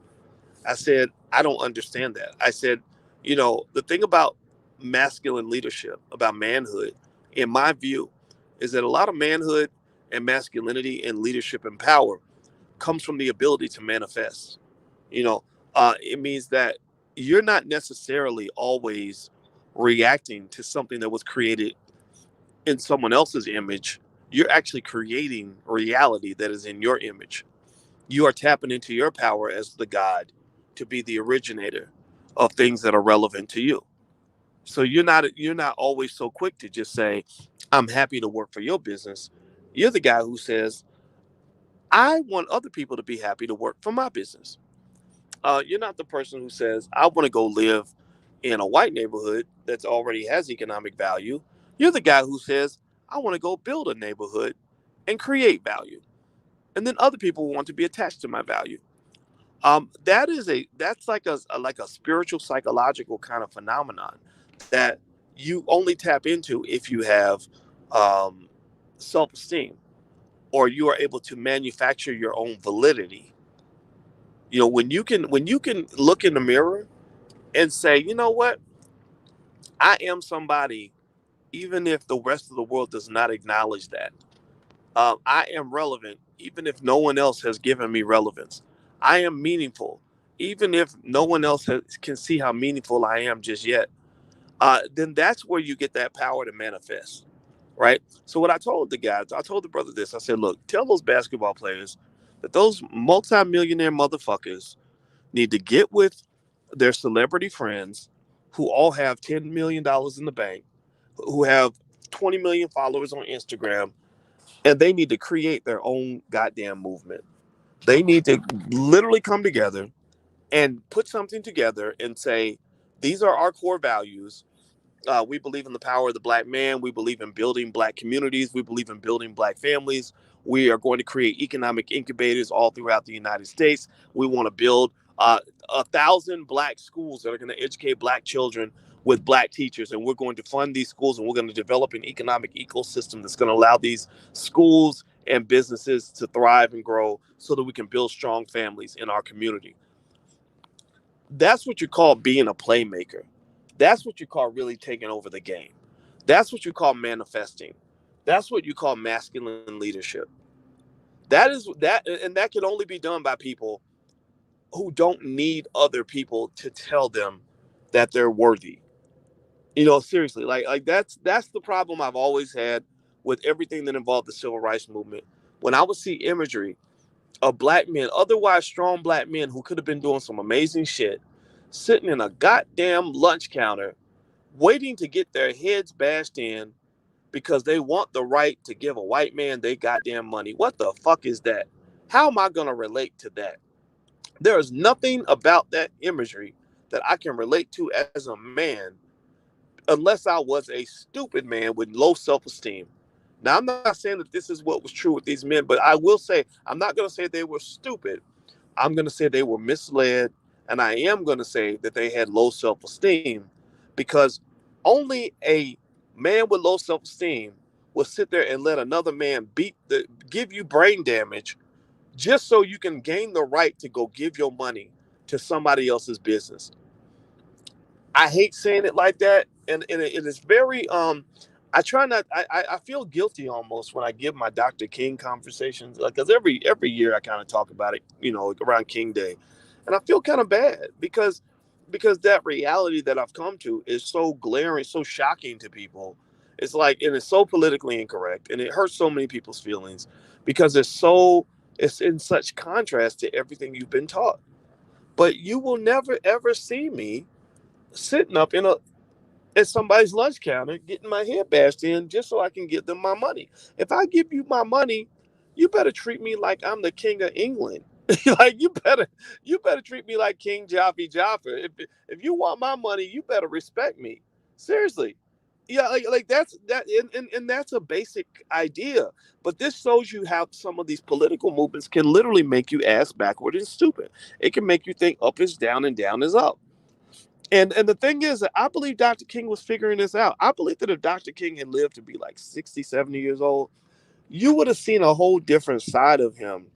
I said, I don't understand that. I said, the thing about masculine leadership, about manhood, in my view, is that a lot of manhood and masculinity and leadership and power comes from the ability to manifest. You know, it means that you're not necessarily always reacting to something that was created in someone else's image. You're actually creating reality that is in your image. You are tapping into your power as the God to be the originator of things that are relevant to you. So you're not always so quick to just say, I'm happy to work for your business. You're the guy who says, I want other people to be happy to work for my business. You're not the person who says, I want to go live in a white neighborhood that already has economic value. You're the guy who says, I want to go build a neighborhood and create value. And then other people want to be attached to my value. That's like a spiritual psychological kind of phenomenon that you only tap into if you have um, self-esteem, or you are able to manufacture your own validity. When you can look in the mirror and say, you know what, I am somebody, even if the rest of the world does not acknowledge that. I am relevant, even if no one else has given me relevance. I am meaningful, even if no one else can see how meaningful I am just yet. Then that's where you get that power to manifest, right? So what I told the guys, I told the brother this. I said, look, tell those basketball players that those multimillionaire motherfuckers need to get with their celebrity friends who all have $10 million in the bank, who have 20 million followers on Instagram, and they need to create their own goddamn movement. They need to literally come together and put something together and say, these are our core values. We believe in the power of the black man. We believe in building black communities. We believe in building black families. We are going to create economic incubators all throughout the United States. We want to build 1,000 black schools that are going to educate black children with black teachers. And we're going to fund these schools, and we're going to develop an economic ecosystem that's going to allow these schools and businesses to thrive and grow so that we can build strong families in our community. That's what you call being a playmaker. That's what you call really taking over the game. That's what you call manifesting. That's what you call masculine leadership. That is that, and that can only be done by people who don't need other people to tell them that they're worthy. Seriously, like that's the problem I've always had with everything that involved the civil rights movement. When I would see imagery of black men, otherwise strong black men who could have been doing some amazing shit, sitting in a goddamn lunch counter, waiting to get their heads bashed in because they want the right to give a white man their goddamn money. What the fuck is that? How am I going to relate to that? There is nothing about that imagery that I can relate to as a man, unless I was a stupid man with low self-esteem. Now, I'm not saying that this is what was true with these men, but I will say, I'm not going to say they were stupid. I'm going to say they were misled. And I am going to say that they had low self esteem, because only a man with low self esteem will sit there and let another man give you brain damage just so you can gain the right to go give your money to somebody else's business. I hate saying it like that, and it is very I try not. I feel guilty almost when I give my Dr. King conversations, because every year I kind of talk about it, around King Day, and I feel kind of bad because that reality that I've come to is so glaring, so shocking to people. It's like, and it's so politically incorrect, and it hurts so many people's feelings because it's in such contrast to everything you've been taught. But you will never ever see me sitting up at somebody's lunch counter getting my head bashed in just so I can give them my money. If I give you my money, you better treat me like I'm the king of England. Like, you better treat me like King Jaffe Jaffa. If you want my money, you better respect me. Seriously. Yeah, like and that's a basic idea. But this shows you how some of these political movements can literally make you ass backward and stupid. It can make you think up is down and down is up. And the thing is that I believe Dr. King was figuring this out. I believe that if Dr. King had lived to be like 60, 70 years old, you would have seen a whole different side of him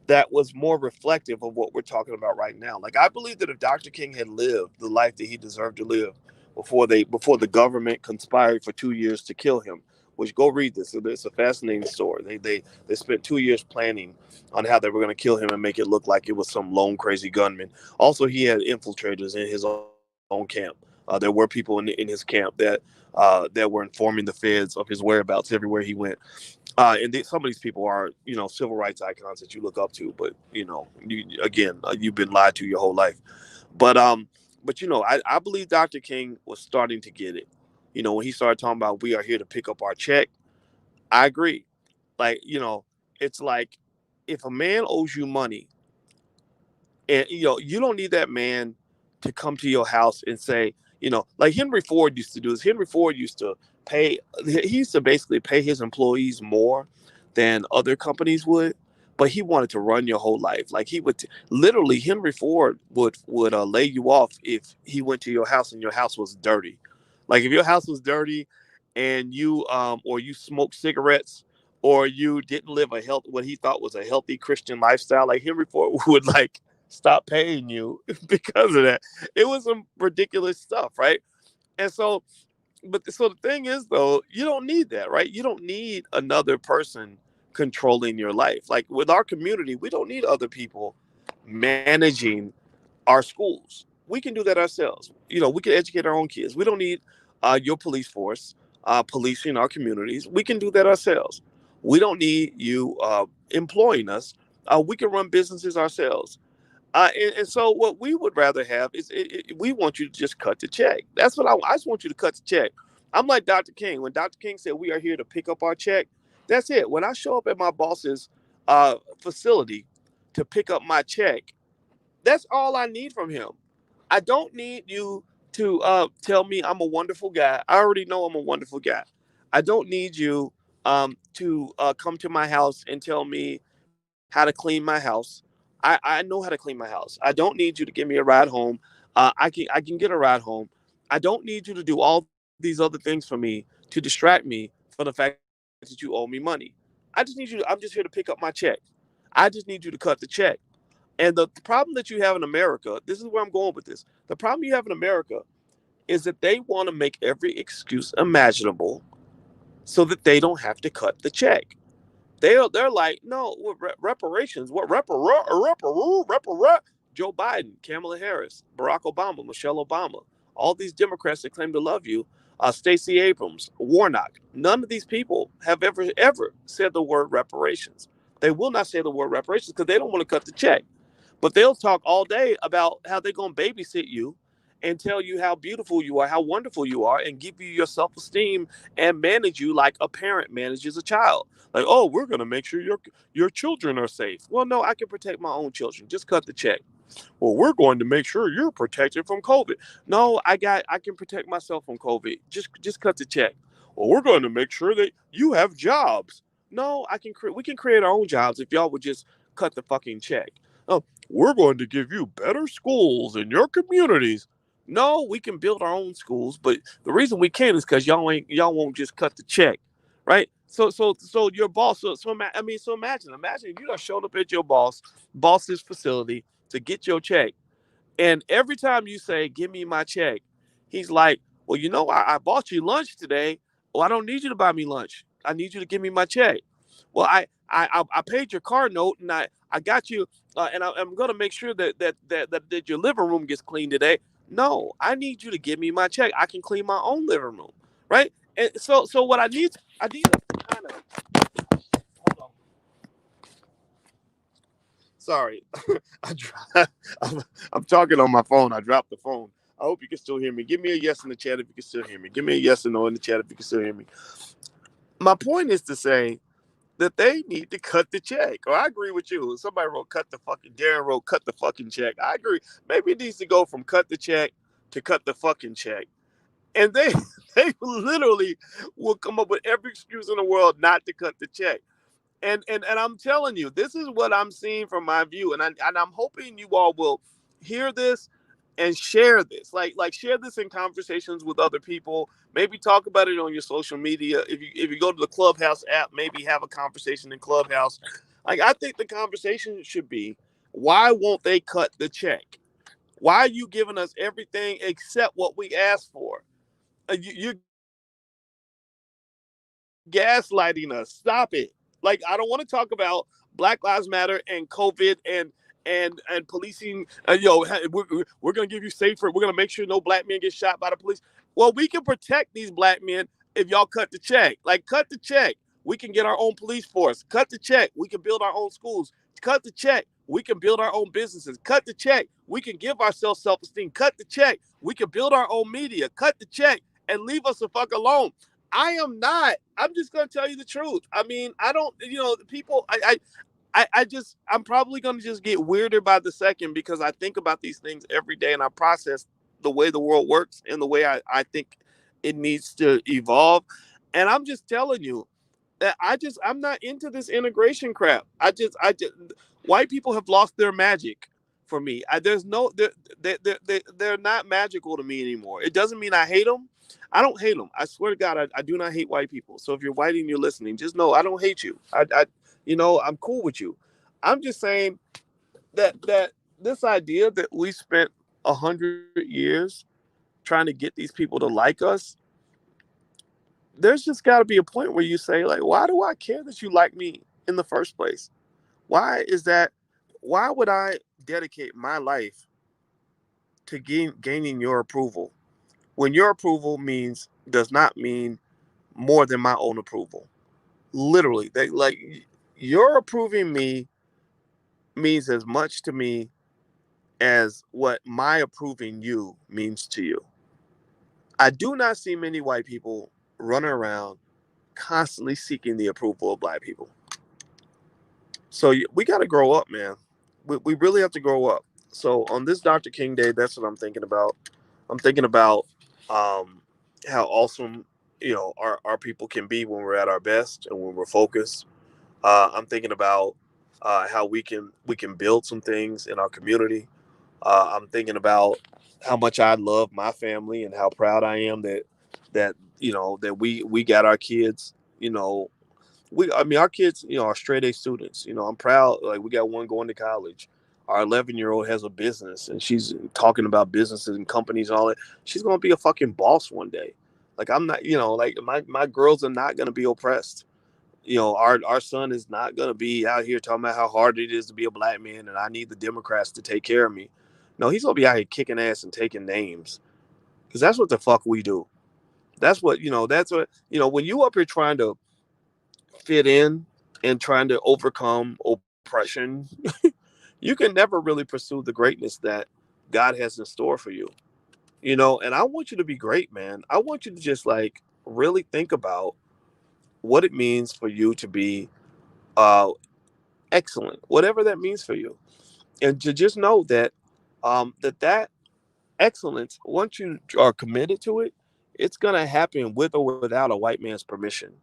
that was more reflective of what we're talking about right now. Like, I believe that if Dr. King had lived the life that he deserved to live before the government conspired for 2 years to kill him, which, go read this. It's a fascinating story. They spent 2 years planning on how they were going to kill him and make it look like it was some lone crazy gunman. Also, he had infiltrators in his own camp. There were people in his camp that were informing the feds of his whereabouts everywhere he went. Some of these people are, civil rights icons that you look up to, but you've been lied to your whole life. But I believe Dr. King was starting to get it. When he started talking about we are here to pick up our check, I agree. Like, it's like, if a man owes you money, and you don't need that man to come to your house and say, like Henry Ford used to do this. Henry Ford used to pay he used to basically pay his employees more than other companies would, but he wanted to run your whole life. Like, he would literally, Henry Ford would lay you off if he went to your house and your house was dirty. Like, if your house was dirty and you or you smoked cigarettes, or you didn't live what he thought was a healthy Christian lifestyle, like, Henry Ford would, like, stop paying you because of that. It was some ridiculous stuff, right? And so the thing is, though, you don't need that, right? You don't need another person controlling your life. Like, with our community, we don't need other people managing our schools. We can do that ourselves. We can educate our own kids. We don't need your police force policing our communities. We can do that ourselves. We don't need you employing us. We can run businesses ourselves. And so what we would rather have is, we want you to just cut the check. That's what I just want you to cut the check. I'm like Dr. King. When Dr. King said we are here to pick up our check, that's it. When I show up at my boss's facility to pick up my check, that's all I need from him. I don't need you to tell me I'm a wonderful guy. I already know I'm a wonderful guy. I don't need you to come to my house and tell me how to clean my house. I know how to clean my house. I don't need you to give me a ride home. I can get a ride home. I don't need you to do all these other things for me to distract me from the fact that you owe me money. I'm just here to pick up my check. I just need you to cut the check. And the problem that you have in America, this is where I'm going with this. The problem you have in America is that they want to make every excuse imaginable so that they don't have to cut the check. They're like, no, reparations. What repara? Joe Biden, Kamala Harris, Barack Obama, Michelle Obama, all these Democrats that claim to love you, Stacey Abrams, Warnock. None of these people have ever said the word reparations. They will not say the word reparations because they don't want to cut the check. But they'll talk all day about how they're going to babysit you and tell you how beautiful you are, how wonderful you are, and give you your self-esteem and manage you like a parent manages a child. Like, oh, we're going to make sure your children are safe. Well, no, I can protect my own children. Just cut the check. Well, we're going to make sure you're protected from COVID. No, I can protect myself from COVID. Just cut the check. well, we're going to make sure that you have jobs. No, we can create our own jobs if y'all would just cut the fucking check. Oh, we're going to give you better schools in your communities. No, we can build our own schools, but the reason we can't is because y'all won't just cut the check, right? So your boss. So imagine if you done showed up at your boss's facility to get your check, and every time you say, "Give me my check," he's like, "Well, I bought you lunch today. Well, I don't need you to buy me lunch. I need you to give me my check. Well, I paid your car note, and I got you, and I'm gonna make sure that your living room gets cleaned today. No, I need you to give me my check. I can clean my own living room, right? And so what I need to kind of hold on. Sorry, I'm, I'm talking on my phone. I dropped the phone. I hope you can still hear me. Give me a yes in the chat if you can still hear me. Give me a yes or no in the chat if you can still hear me. My point is to say that they need to cut the check. Or I agree with you. Somebody wrote cut the fucking Darren wrote cut the fucking check. I agree. Maybe it needs to go from cut the check to cut the fucking check. And they they literally will come up with every excuse in the world not to cut the check. And I'm telling you, this is what I'm seeing from my view, and I'm hoping you all will hear this and share this, like share this in conversations with other people. Maybe talk about it on your social media. If you go to the Clubhouse app, maybe have a conversation in Clubhouse. Like I think the conversation should be, why won't they cut the check? Why are you giving us everything except what we asked for? You're gaslighting us. Stop it. Like I don't want to talk about Black Lives Matter and COVID and policing. We're gonna give you safer. We're gonna make sure no black men get shot by the police. Well, we can protect these black men if y'all cut the check. Like cut the check. We can get our own police force. Cut the check. We can build our own schools. Cut the check. We can build our own businesses. Cut the check. We can give ourselves self-esteem. Cut the check. We can build our own media. Cut the check and leave us the fuck alone. I am not. I'm just gonna tell you the truth. I mean, I don't. The people. I'm probably gonna just get weirder by the second because I think about these things every day and I process the way the world works and the way I think it needs to evolve. And I'm just telling you that I'm not into this integration crap. I just white people have lost their magic for me. There's no they're not magical to me anymore. It doesn't mean I hate them. I don't hate them. I swear to God, I do not hate white people. So if you're white and you're listening, just know I don't hate you. I'm cool with you. I'm just saying that this idea that we spent 100 years trying to get these people to like us, there's just got to be a point where you say, like, why do I care that you like me in the first place? Why is that? Why would I dedicate my life to gaining your approval when your approval does not mean more than my own approval? Literally, they like your approving me means as much to me as what my approving you means to you. I do not see many white people running around constantly seeking the approval of black people. So we got to grow up, man. We really have to grow up. So on this Dr. King Day, that's what I'm thinking about. I'm thinking about how awesome our people can be when we're at our best and when we're focused. I'm thinking about how we can build some things in our community. I'm thinking about how much I love my family and how proud I am that we got our kids. Our kids are straight A students. I'm proud. Like we got one going to college. Our 11-year-old has a business and she's talking about businesses and companies and all that. She's gonna be a fucking boss one day. Like I'm not. Like my girls are not gonna be oppressed. Our son is not going to be out here talking about how hard it is to be a black man and I need the Democrats to take care of me. No, he's going to be out here kicking ass and taking names because that's what the fuck we do. That's what, when you up here trying to fit in and trying to overcome oppression, you can never really pursue the greatness that God has in store for you. And I want you to be great, man. I want you to just like really think about what it means for you to be uh, excellent, whatever that means for you, and to just know that that excellence, once you are committed to it, It's gonna happen with or without a white man's permission.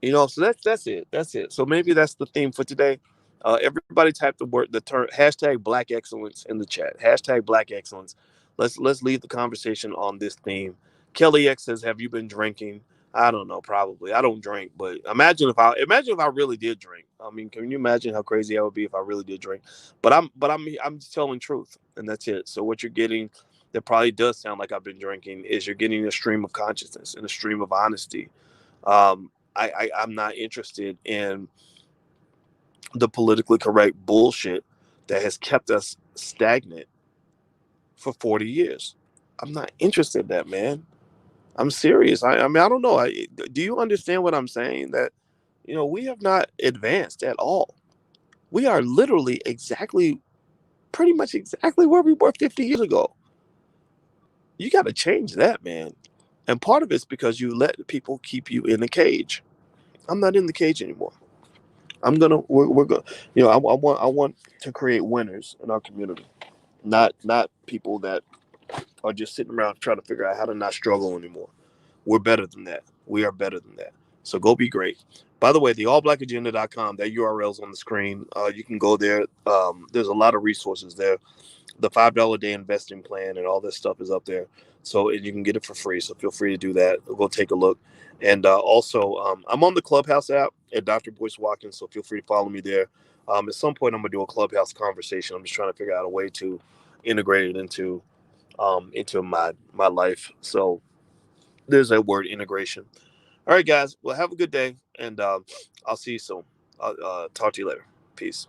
So that's it. That's it. So maybe that's the theme for today. Everybody type the term hashtag Black Excellence in the chat. Hashtag Black Excellence. Let's leave the conversation on this theme. Kelly X says, "Have you been drinking?" I don't know. Probably. I don't drink, but imagine if I really did drink. I mean, can you imagine how crazy I would be if I really did drink? But I'm just telling truth, and that's it. So what you're getting, that probably does sound like I've been drinking, is you're getting a stream of consciousness and a stream of honesty. I'm not interested in the politically correct bullshit that has kept us stagnant for 40 years. I'm not interested in that, man. I'm serious. I mean, I don't know. Do you understand what I'm saying? That, we have not advanced at all. We are literally pretty much exactly where we were 50 years ago. You got to change that, man. And part of it's because you let people keep you in a cage. I'm not in the cage anymore. We're gonna, I want to create winners in our community, not people that are just sitting around trying to figure out how to not struggle anymore. We're better than that. We are better than that. So go be great. By the way, the allblackagenda.com, that URL's on the screen. You can go there. There's a lot of resources there. The $5 a day investing plan and all this stuff is up there. So you can get it for free. So feel free to do that. Go take a look. And also, I'm on the Clubhouse app at Dr. Boyce Watkins. So feel free to follow me there. At some point, I'm gonna do a Clubhouse conversation. I'm just trying to figure out a way to integrate it into my life. So there's that word, integration. All right, guys. Well, have a good day, and I'll see you soon. I'll talk to you later. Peace.